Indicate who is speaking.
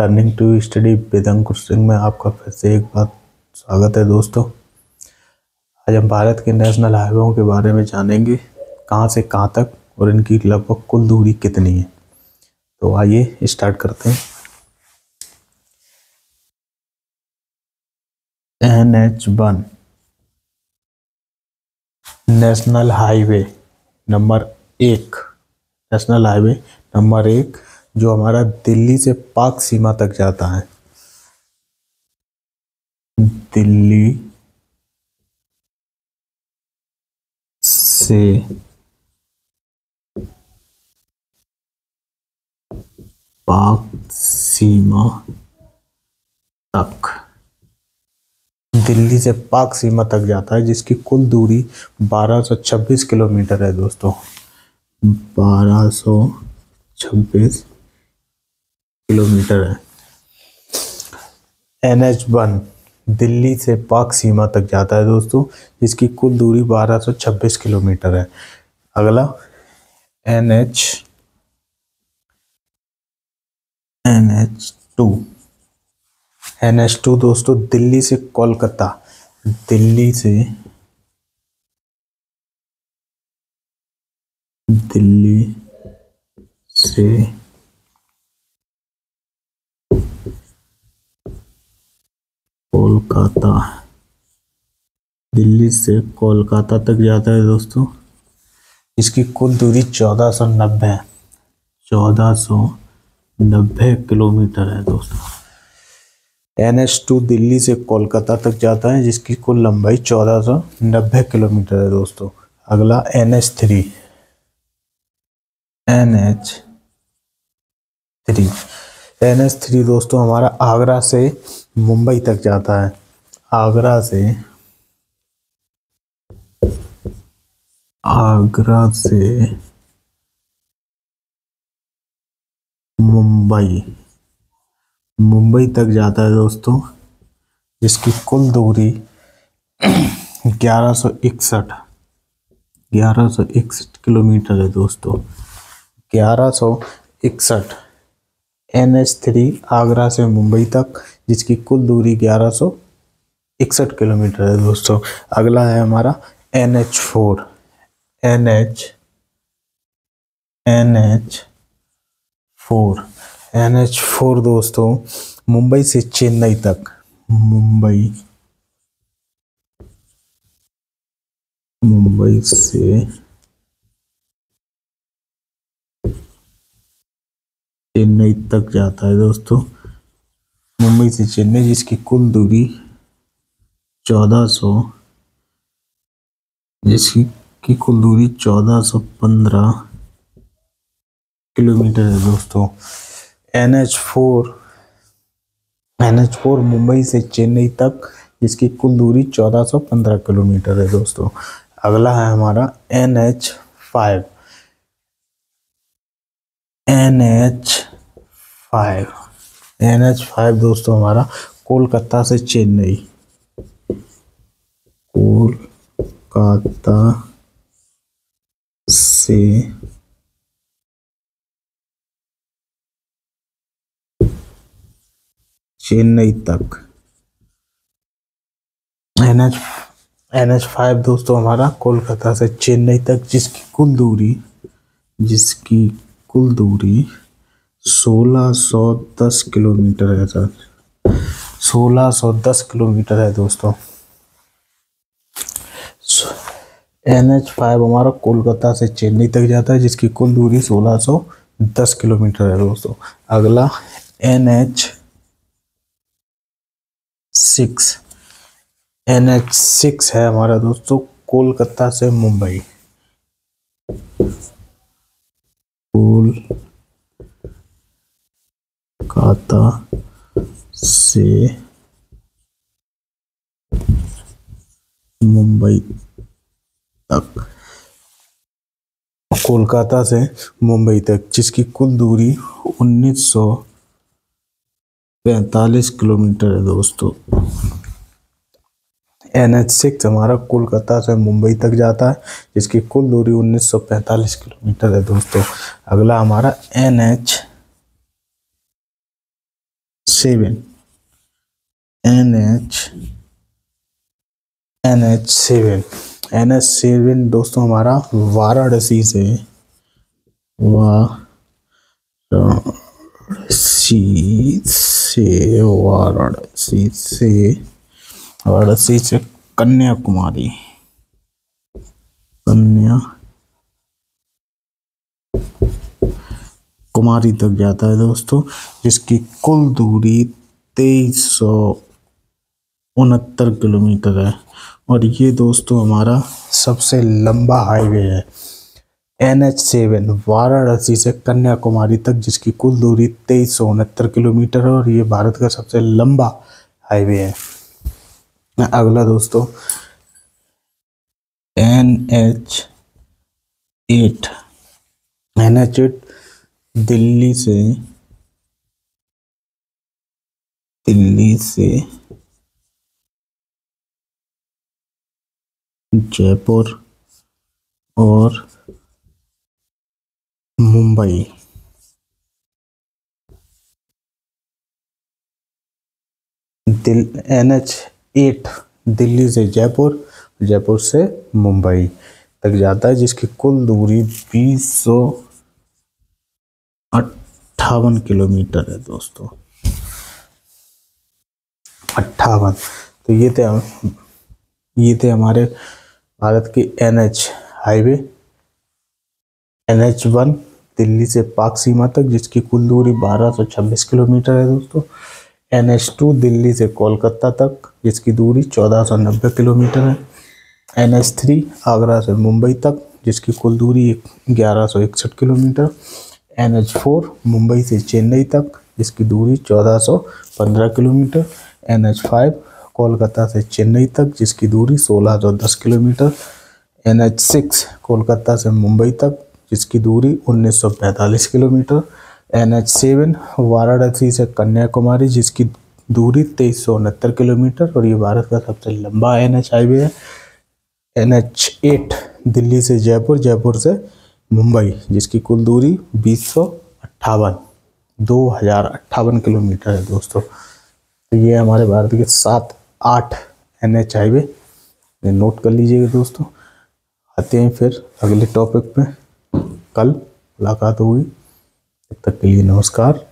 Speaker 1: Learning to study with अंकुर सिंह में आपका फिर से एक बार स्वागत है दोस्तों। आज हम भारत के नेशनल हाईवेओं के बारे में जानेंगे, कहां से कहां तक और इनकी लगभग कुल दूरी कितनी है। तो आइए स्टार्ट करते हैं। NH1 national highway number 1, national highway number 1 जो हमारा दिल्ली से पाक सीमा तक जाता है। दिल्ली से पाक सीमा तक, दिल्ली से पाक सीमा तक जाता है, जिसकी कुल दूरी 1226 किलोमीटर है दोस्तों। 1226 किलोमीटर है। NH1 दिल्ली से पाक सीमा तक जाता है दोस्तों, जिसकी कुल दूरी 1226 किलोमीटर है। अगला NH2 दोस्तों दिल्ली से कोलकाता, दिल्ली से कोलकाता, दिल्ली से कोलकाता तक जाता है दोस्तों। इसकी कुल दूरी 1490 किलोमीटर है दोस्तों। NH2 दिल्ली से कोलकाता तक जाता है, जिसकी कुल लंबाई 1490 किलोमीटर है दोस्तों। अगला NH3 दोस्तों हमारा आगरा से मुंबई तक जाता है। आगरा से मुंबई तक जाता है दोस्तों, जिसकी कुल दूरी 1161 किलोमीटर है दोस्तों। 1161 NH3 आगरा से मुंबई तक, जिसकी कुल दूरी 1161 किलोमीटर है दोस्तों। अगला है हमारा NH4 दोस्तों मुंबई से चेन्नई तक, मुंबई से चेन्नई तक जाता है दोस्तों। मुंबई से चेन्नई, जिसकी कुल दूरी 1415 किलोमीटर है दोस्तों। NH4 मुंबई से चेन्नई तक, जिसकी कुल दूरी 1415 किलोमीटर है दोस्तों। अगला है हमारा NH5 दोस्तों हमारा कोलकाता से चेन्नई, तक। NH5 दोस्तों हमारा कोलकाता से चेन्नई तक, जिसकी कुल दूरी 1610 किलोमीटर है सर। 1610 किलोमीटर है दोस्तों। NH5 हमारा कोलकाता से चेन्नई तक जाता है, जिसकी कुल दूरी 1610 किलोमीटर है दोस्तों। अगला NH6 है हमारा दोस्तों कोलकाता से मुंबई, कोलकाता से मुंबई तक, जिसकी कुल दूरी 1945 किलोमीटर है दोस्तों। NH6 हमारा कोलकाता से मुंबई तक जाता है, जिसकी कुल दूरी 1945 किलोमीटर है दोस्तों। अगला हमारा 7 NH7 दोस्तों हमारा वाराणसी से वाराणसी से कन्याकुमारी तक जाता है दोस्तों, जिसकी कुल दूरी 2369 किलोमीटर है। और ये दोस्तों हमारा सबसे लंबा हाईवे है NH7 वाराणसी से कन्याकुमारी तक, जिसकी कुल दूरी 2369 किलोमीटर है और ये भारत का सबसे लंबा हाईवे है। अगला दोस्तों NH8 दिल्ली से जयपुर और मुंबई NH8 दिल्ली से जयपुर से मुंबई तक जाता है, जिसकी कुल दूरी 2058 किलोमीटर है दोस्तों। 58। तो ये थे हमारे भारत की NH हाईवे। NH1 दिल्ली से पाक सीमा तक, जिसकी कुल दूरी 1226 किलोमीटर है दोस्तों। NH2 दिल्ली से कोलकाता तक, जिसकी दूरी 1490 किलोमीटर है। NH3 आगरा से मुंबई तक, जिसकी कुल दूरी 1161 किलोमीटर। NH4 मुंबई से चेन्नई तक, जिसकी दूरी 1415 किलोमीटर। NH5 कोलकाता से चेन्नई तक, जिसकी दूरी 1610 किलोमीटर। NH6 कोलकाता से मुंबई तक, जिसकी दूरी 1945 किलोमीटर। NH7 वाराणसी से कन्याकुमारी, जिसकी दूरी 2369 किलोमीटर और ये भारत का सबसे लंबा NH हाईवे है। NH8 दिल्ली से जयपुर से मुंबई, जिसकी कुल दूरी 2058 किलोमीटर है दोस्तों। तो ये हमारे भारत के 7-8 NH हाईवे, नोट कर लीजिएगा दोस्तों। आते हैं फिर अगले टॉपिक में, कल मुलाकात होगी। तब तक के लिए नमस्कार।